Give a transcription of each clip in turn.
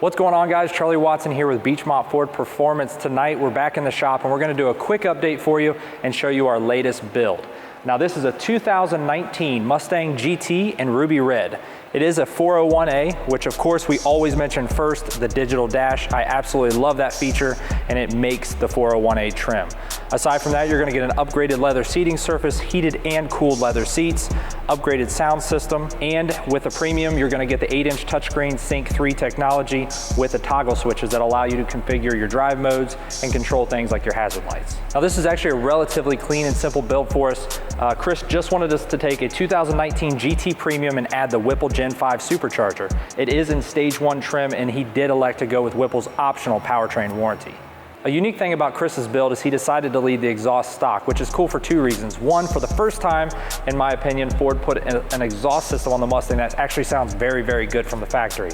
What's going on, guys? Charlie Watson here with Beechmont Ford Performance. Tonight we're back in the shop and we're going to do a quick update for you and show you our latest build. Now this is a 2019 Mustang GT in ruby red. It is a 401A, which of course we always mention first, the digital dash. I absolutely love that feature and it makes the 401A trim. Aside from that, you're gonna get an upgraded leather seating surface, heated and cooled leather seats, upgraded sound system, and with a premium, you're gonna get the 8-inch touchscreen Sync 3 technology with the toggle switches that allow you to configure your drive modes and control things like your hazard lights. Now this is actually a relatively clean and simple build for us. Chris just wanted us to take a 2019 GT Premium and add the Whipple Gen 5 Supercharger. It is in stage 1 trim and he did elect to go with Whipple's optional powertrain warranty. A unique thing about Chris's build is he decided to leave the exhaust stock, which is cool for 2 reasons. One, for the first time, in my opinion, Ford put an exhaust system on the Mustang that actually sounds very, very good from the factory.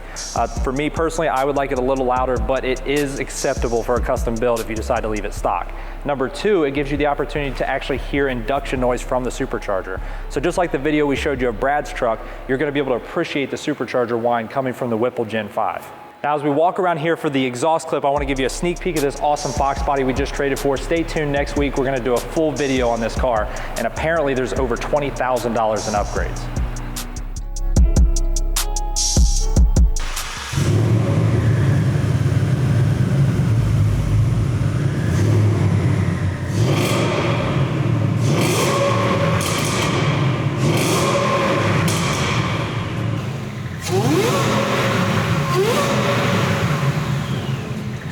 For me personally, I would like it a little louder, but it is acceptable for a custom build if you decide to leave it stock. Number 2, it gives you the opportunity to actually hear induction noise from the supercharger. So just like the video we showed you of Brad's truck, you're gonna be able to appreciate the supercharger whine coming from the Whipple Gen 5. Now, as we walk around here for the exhaust clip, I want to give you a sneak peek of this awesome Fox body we just traded for. Stay tuned next week. We're going to do a full video on this car, and apparently there's over $20,000 in upgrades.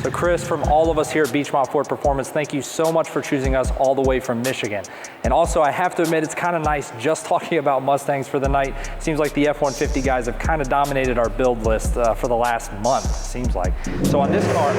So Chris, from all of us here at Beechmont Ford Performance, thank you so much for choosing us all the way from Michigan. And also, I have to admit, it's kind of nice just talking about Mustangs for the night. Seems like the F-150 guys have kind of dominated our build list for the last month, seems like. So on this car,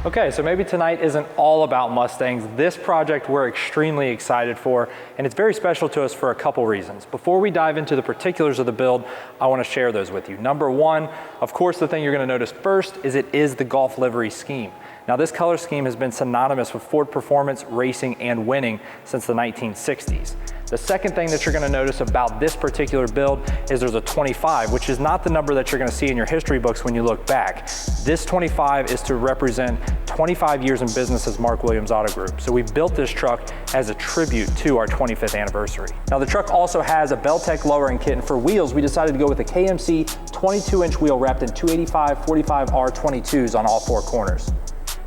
okay, so maybe tonight isn't all about Mustangs. This project we're extremely excited for, and it's very special to us for a couple reasons. Before we dive into the particulars of the build, I want to share those with you. Number 1, of course, the thing you're going to notice first is it is the Golf livery scheme. Now, this color scheme has been synonymous with Ford performance, racing, and winning since the 1960s. The second thing that you're gonna notice about this particular build is there's a 25, which is not the number that you're gonna see in your history books when you look back. This 25 is to represent 25 years in business as Mark Williams Auto Group. So we built this truck as a tribute to our 25th anniversary. Now the truck also has a Beltec lowering kit, and for wheels, we decided to go with a KMC 22-inch wheel wrapped in 285 45R 22s on all 4 corners.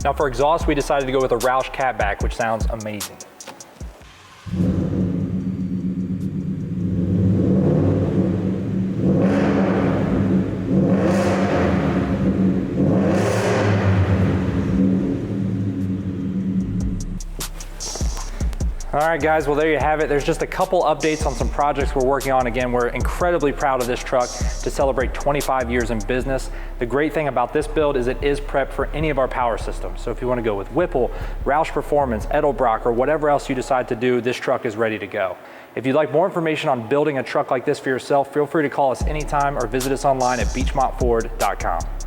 Now for exhaust, we decided to go with a Roush catback, which sounds amazing. All right, guys, well, there you have it. There's just a couple updates on some projects we're working on. Again, we're incredibly proud of this truck to celebrate 25 years in business. The great thing about this build is it is prepped for any of our power systems. So if you want to go with Whipple, Roush Performance, Edelbrock, or whatever else you decide to do, this truck is ready to go. If you'd like more information on building a truck like this for yourself, feel free to call us anytime or visit us online at beechmontford.com.